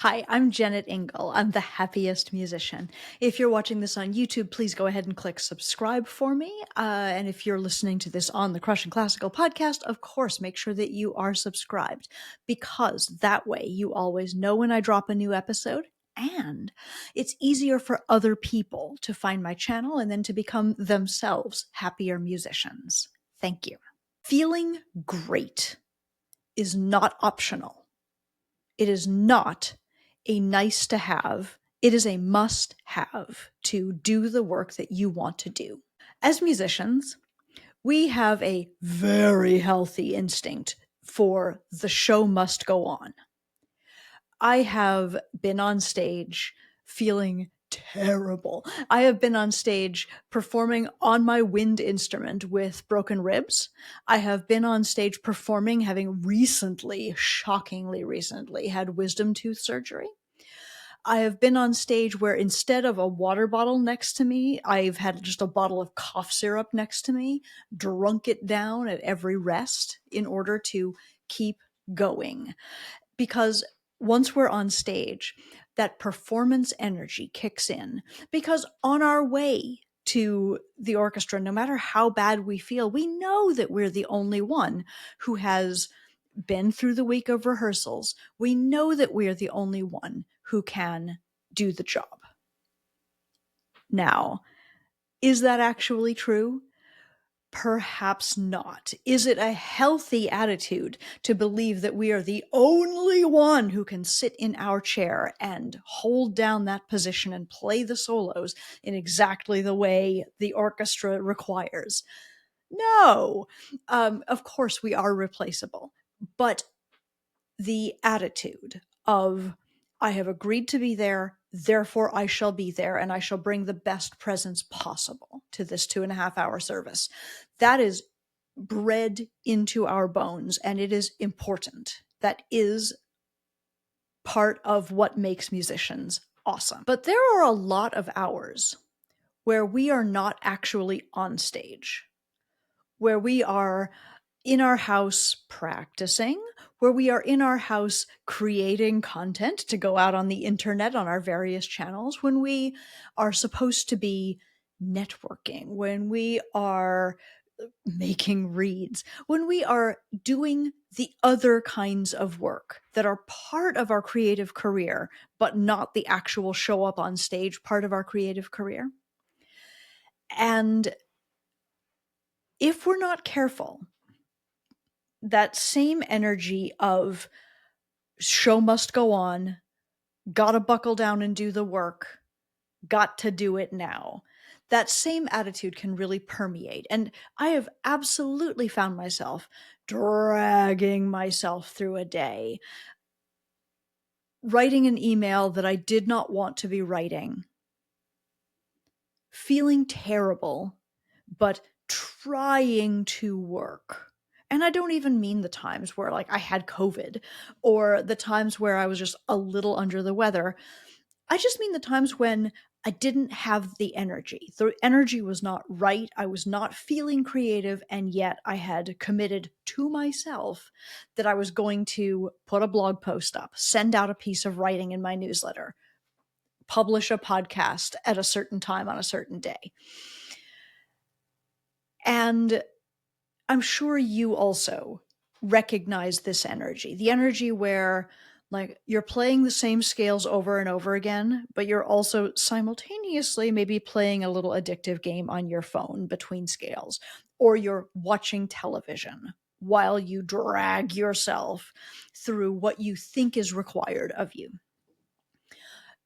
Hi, I'm Jennet Ingle. I'm the happiest musician. If you're watching this on YouTube, please go ahead and click subscribe for me. And if you're listening to this on the Crush and Classical podcast, of course, make sure that you are subscribed because that way you always know when I drop a new episode. And it's easier for other people to find my channel and then to become themselves happier musicians. Thank you. Feeling great is not optional. It is not a nice to have. It is a must have to do the work that you want to do. As musicians, we have a very healthy instinct for the show must go on. I have been on stage feeling terrible. I have been on stage performing on my wind instrument with broken ribs. I have been on stage performing having shockingly recently, had wisdom tooth surgery. I have been on stage where instead of a water bottle next to me, I've had just a bottle of cough syrup next to me, drunk it down at every rest in order to keep going. Because once we're on stage, that performance energy kicks in. Because on our way to the orchestra, no matter how bad we feel, we know that we're the only one who has been through the week of rehearsals. We know that we're the only one who can do the job. Now, is that actually true? Perhaps not. Is it a healthy attitude to believe that we are the only one who can sit in our chair and hold down that position and play the solos in exactly the way the orchestra requires? No. Of course, we are replaceable. But the attitude of, I have agreed to be there, therefore I shall be there, and I shall bring the best presence possible to this 2.5 hour service. That is bred into our bones, and it is important. That is part of what makes musicians awesome. But there are a lot of hours where we are not actually on stage, where we are in our house practicing, where we are in our house creating content to go out on the internet on our various channels, when we are supposed to be networking, when we are making reads, when we are doing the other kinds of work that are part of our creative career, but not the actual show up on stage part of our creative career. And if we're not careful, that same energy of show must go on, gotta buckle down and do the work, got to do it now, that same attitude can really permeate. And I have absolutely found myself dragging myself through a day, writing an email that I did not want to be writing, feeling terrible, but trying to work. And I don't even mean the times where like I had COVID or the times where I was just a little under the weather. I just mean the times when I didn't have the energy. The energy was not right. I was not feeling creative. And yet I had committed to myself that I was going to put a blog post up, send out a piece of writing in my newsletter, publish a podcast at a certain time on a certain day. And I'm sure you also recognize this energy, the energy where like you're playing the same scales over and over again, but you're also simultaneously maybe playing a little addictive game on your phone between scales, or you're watching television while you drag yourself through what you think is required of you.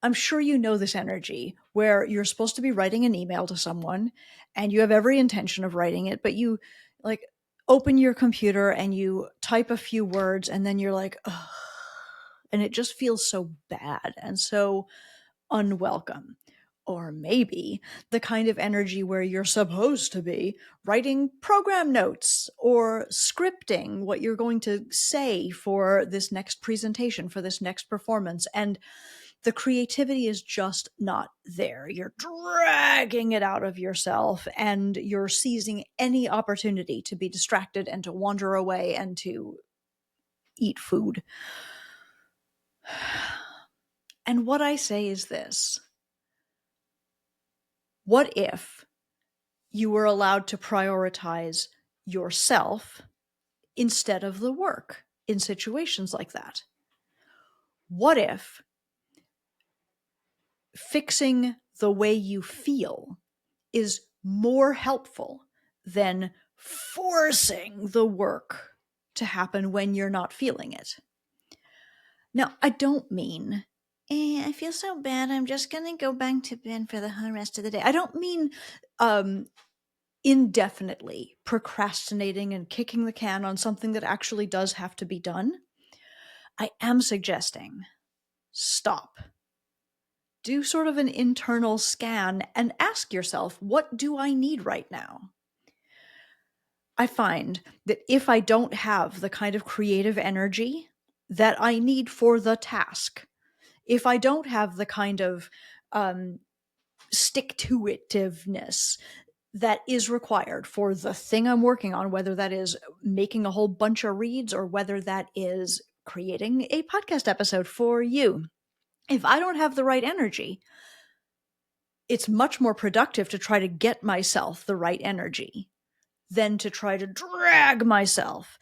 I'm sure you know this energy where you're supposed to be writing an email to someone and you have every intention of writing it, but you like open your computer and you type a few words and then you're like, ugh, and it just feels so bad and so unwelcome. Or maybe the kind of energy where you're supposed to be writing program notes or scripting what you're going to say for this next presentation, for this next performance. And the creativity is just not there. You're dragging it out of yourself and you're seizing any opportunity to be distracted and to wander away and to eat food. And what I say is this: what if you were allowed to prioritize yourself instead of the work in situations like that? What if fixing the way you feel is more helpful than forcing the work to happen when you're not feeling it? Now, I don't mean, I feel so bad, I'm just going to go back to bed for the whole rest of the day. I don't mean indefinitely procrastinating and kicking the can on something that actually does have to be done. I am suggesting stop. Do sort of an internal scan and ask yourself, what do I need right now? I find that if I don't have the kind of creative energy that I need for the task, if I don't have the kind of stick-to-itiveness that is required for the thing I'm working on, whether that is making a whole bunch of reads or whether that is creating a podcast episode for you, if I don't have the right energy, it's much more productive to try to get myself the right energy than to try to drag myself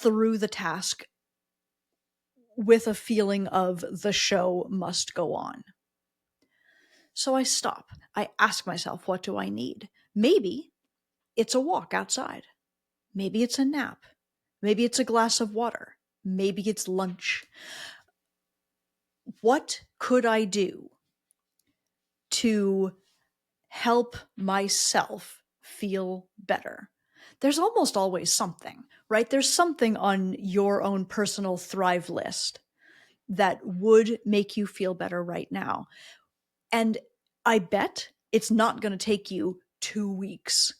through the task with a feeling of the show must go on. So I stop. I ask myself, what do I need? Maybe it's a walk outside. Maybe it's a nap. Maybe it's a glass of water. Maybe it's lunch. What could I do to help myself feel better? There's almost always something, right? There's something on your own personal thrive list that would make you feel better right now. And I bet it's not going to take you 2 weeks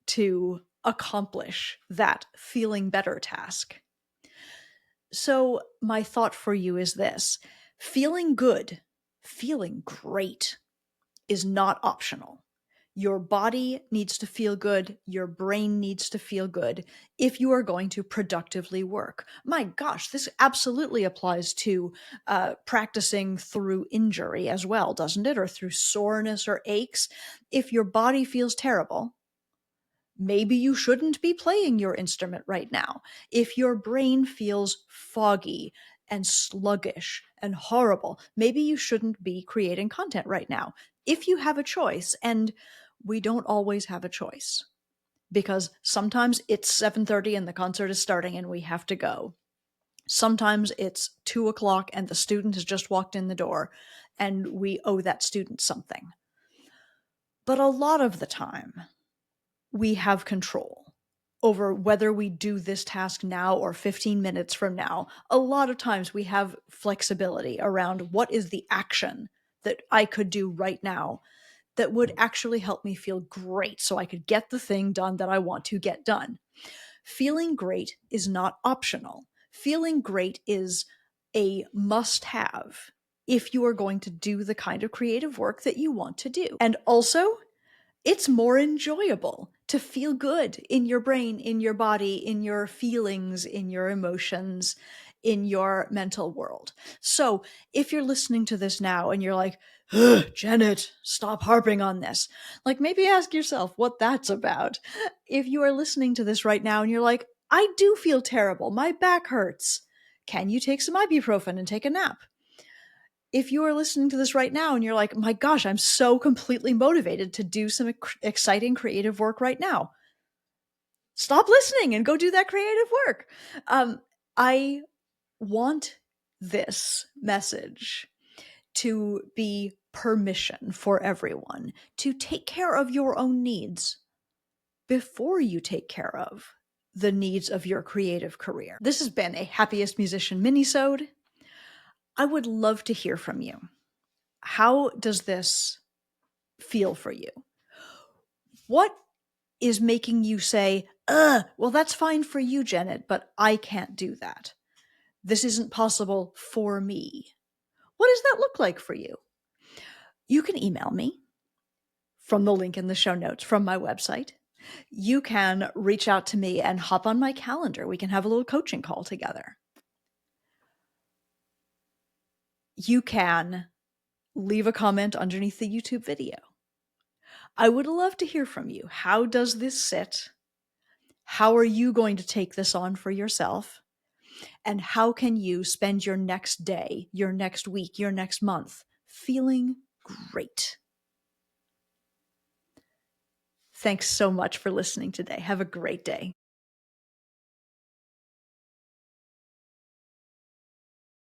to accomplish that feeling better task. So my thought for you is this: feeling good, feeling great is not optional. Your body needs to feel good. Your brain needs to feel good if you are going to productively work. My gosh, this absolutely applies to practicing through injury as well, doesn't it? Or through soreness or aches. If your body feels terrible, maybe you shouldn't be playing your instrument right now. If your brain feels foggy and sluggish and horrible, maybe you shouldn't be creating content right now. If you have a choice, and we don't always have a choice, because sometimes it's 7:30 and the concert is starting and we have to go. Sometimes it's 2:00 and the student has just walked in the door and we owe that student something. But a lot of the time, we have control over whether we do this task now or 15 minutes from now. A lot of times we have flexibility around what is the action that I could do right now that would actually help me feel great so I could get the thing done that I want to get done. Feeling great is not optional. Feeling great is a must-have if you are going to do the kind of creative work that you want to do. And also, it's more enjoyable to feel good in your brain, in your body, in your feelings, in your emotions, in your mental world. So if you're listening to this now and you're like, Jennet, stop harping on this, like, maybe ask yourself what that's about. If you are listening to this right now and you're like, I do feel terrible, my back hurts, can you take some ibuprofen and take a nap? If you are listening to this right now and you're like, my gosh, I'm so completely motivated to do some exciting creative work right now, stop listening and go do that creative work. I want this message to be permission for everyone to take care of your own needs before you take care of the needs of your creative career. This has been a Happiest Musician Minisode. I would love to hear from you. How does this feel for you? What is making you say, well, that's fine for you, Jennet, but I can't do that. This isn't possible for me. What does that look like for you? You can email me from the link in the show notes from my website. You can reach out to me and hop on my calendar. We can have a little coaching call together. you can leave a comment underneath the YouTube video. I would love to hear from you. How does this sit? How are you going to take this on for yourself? And how can you spend your next day, your next week, your next month feeling great? Thanks so much for listening today. Have a great day.